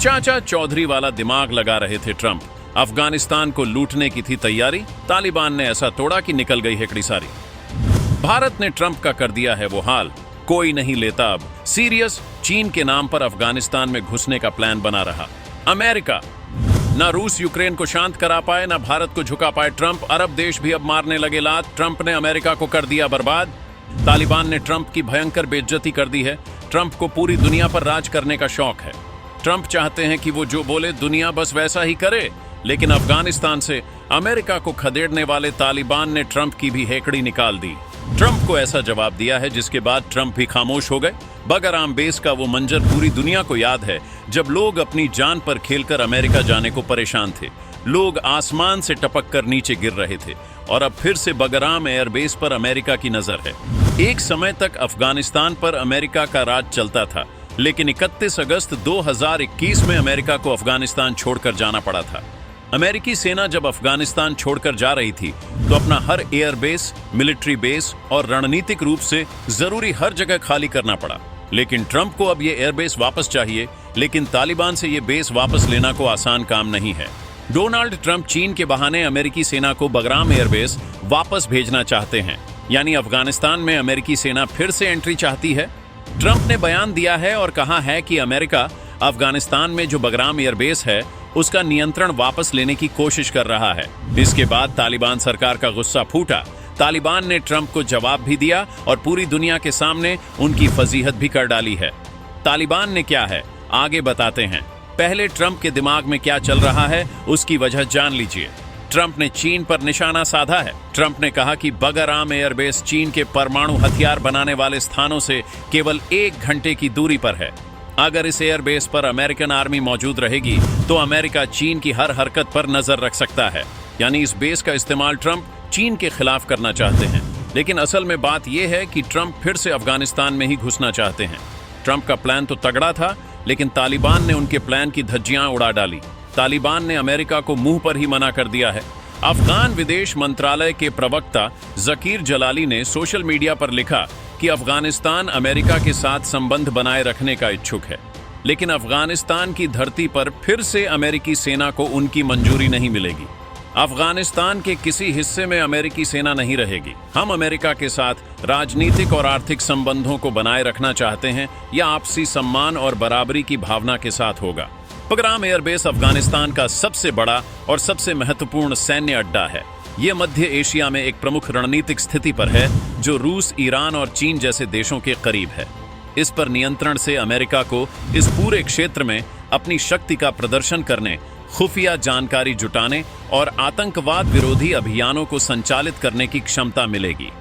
चाचा चौधरी वाला दिमाग लगा रहे थे ट्रंप। अफगानिस्तान को लूटने की थी तैयारी, तालिबान ने ऐसा तोड़ा कि निकल गई हेकड़ी सारी। भारत ने ट्रंप का कर दिया है वो हाल, कोई नहीं लेता अब सीरियस। चीन के नाम पर अफगानिस्तान में घुसने का प्लान बना रहा अमेरिका। ना रूस यूक्रेन को शांत करा पाए, ना भारत को झुका पाए ट्रंप। अरब देश भी अब मारने लगे लात। ट्रंप ने अमेरिका को कर दिया बर्बाद। तालिबान ने ट्रंप की भयंकर बेइज्जती कर दी है। ट्रंप को पूरी दुनिया पर राज करने का शौक है। ट्रंप चाहते हैं कि वो जो बोले दुनिया बस वैसा ही करे, लेकिन अफगानिस्तान से अमेरिका को खदेड़ने वाले तालिबान ने ट्रंप की भी हेकड़ी निकाल दी। ट्रंप को ऐसा जवाब दिया है जिसके बाद ट्रंप भी खामोश हो गए। बगराम बेस का वो मंजर पूरी दुनिया को याद है, जब लोग अपनी जान पर खेलकर अमेरिका जाने को परेशान थे। लोग आसमान से टपक कर नीचे गिर रहे थे और अब फिर से बगराम एयरबेस पर अमेरिका की नजर है। एक समय तक अफगानिस्तान पर अमेरिका का राज चलता था, लेकिन 31 अगस्त 2021 में अमेरिका को अफगानिस्तान छोड़कर जाना पड़ा था। अमेरिकी सेना जब अफगानिस्तान छोड़कर जा रही थी तो अपना हर एयरबेस, मिलिट्री बेस और रणनीतिक रूप से जरूरी हर जगह खाली करना पड़ा। लेकिन ट्रंप को अब ये एयरबेस वापस चाहिए, लेकिन तालिबान से ये बेस वापस लेना को आसान काम नहीं है। डोनाल्ड ट्रंप चीन के बहाने अमेरिकी सेना को बगराम एयरबेस वापस भेजना चाहते हैं, यानी अफगानिस्तान में अमेरिकी सेना फिर से एंट्री चाहती है। ट्रंप ने बयान दिया है और कहा है कि अमेरिका अफगानिस्तान में जो बगराम एयरबेस है उसका नियंत्रण वापस लेने की कोशिश कर रहा है। इसके बाद तालिबान सरकार का गुस्सा फूटा। तालिबान ने ट्रंप को जवाब भी दिया और पूरी दुनिया के सामने उनकी फजीहत भी कर डाली है। तालिबान ने क्या है आगे बताते हैं। पहले ट्रंप के दिमाग में क्या चल रहा है उसकी वजह जान लीजिए। ट्रंप ने चीन पर निशाना साधा है। ट्रंप ने कहा कि बगराम एयरबेस चीन के परमाणु हथियार बनाने वाले स्थानों से केवल 1 घंटे की दूरी पर है। अगर इस एयरबेस पर अमेरिकन आर्मी मौजूद रहेगी तो अमेरिका चीन की हर हरकत पर नजर रख सकता है। यानी इस बेस का इस्तेमाल ट्रंप चीन के खिलाफ करना चाहते हैं। लेकिन असल में बात यह है कि ट्रंप फिर से अफगानिस्तान में ही घुसना चाहते हैं। ट्रंप का प्लान तो तगड़ा था, लेकिन तालिबान ने उनके प्लान की धज्जियां उड़ा डाली। तालिबान ने अमेरिका को मुंह पर ही मना कर दिया है। अफगान विदेश मंत्रालय के प्रवक्ता जकीर जलाली ने सोशल मीडिया पर लिखा कि अफगानिस्तान अमेरिका के साथ संबंध बनाए रखने का इच्छुक है, लेकिन अफगानिस्तान की धरती पर फिर से अमेरिकी सेना को उनकी मंजूरी नहीं मिलेगी। अफगानिस्तान के किसी हिस्से में अमेरिकी सेना नहीं रहेगी। हम अमेरिका के साथ राजनीतिक और आर्थिक संबंधों को बनाए रखना चाहते हैं, या आपसी सम्मान और बराबरी की भावना के साथ होगा। बगराम एयरबेस अफगानिस्तान का सबसे बड़ा और सबसे महत्वपूर्ण सैन्य अड्डा है। ये मध्य एशिया में एक प्रमुख रणनीतिक स्थिति पर है जो रूस, ईरान और चीन जैसे देशों के करीब है। इस पर नियंत्रण से अमेरिका को इस पूरे क्षेत्र में अपनी शक्ति का प्रदर्शन करने, खुफिया जानकारी जुटाने और आतंकवाद विरोधी अभियानों को संचालित करने की क्षमता मिलेगी।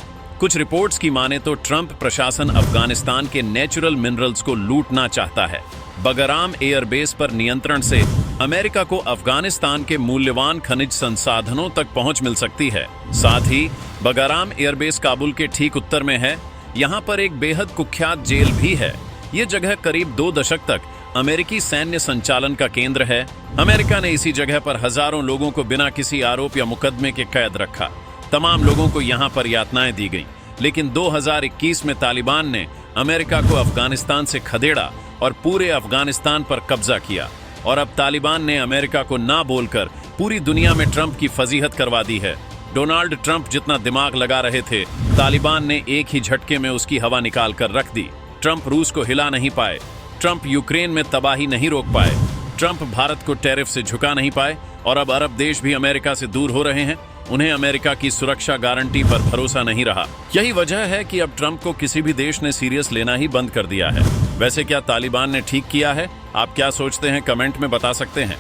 कुछ रिपोर्ट्स की माने तो ट्रंप प्रशासन अफगानिस्तान के नेचुरल मिनरल्स को लूटना चाहता है। बगराम एयरबेस पर नियंत्रण से अमेरिका को अफगानिस्तान के मूल्यवान खनिज संसाधनों तक पहुंच मिल सकती है। साथ ही बगराम एयरबेस काबुल के ठीक उत्तर में है। यहां पर एक बेहद कुख्यात जेल भी है। ये जगह करीब 2 दशक तक अमेरिकी सैन्य संचालन का केंद्र है। अमेरिका ने इसी जगह पर हजारों लोगों को बिना किसी आरोप या मुकदमे के कैद रखा। तमाम लोगों को यहां पर यातनाएं दी गई। लेकिन 2021 में तालिबान ने अमेरिका को अफगानिस्तान से खदेड़ा और पूरे अफगानिस्तान पर कब्जा किया। और अब तालिबान ने अमेरिका को ना बोलकर पूरी दुनिया में ट्रंप की फजीहत करवा दी है। डोनाल्ड ट्रंप जितना दिमाग लगा रहे थे, तालिबान ने एक ही झटके में उसकी हवा निकाल कर रख दी। ट्रंप रूस को हिला नहीं पाए। ट्रंप यूक्रेन में तबाही नहीं रोक पाए। ट्रंप भारत को टैरिफ से झुका नहीं पाए। और अब अरब देश भी अमेरिका से दूर हो रहे हैं। उन्हें अमेरिका की सुरक्षा गारंटी पर भरोसा नहीं रहा। यही वजह है कि अब ट्रंप को किसी भी देश ने सीरियस लेना ही बंद कर दिया है। वैसे क्या तालिबान ने ठीक किया है? आप क्या सोचते हैं? कमेंट में बता सकते हैं।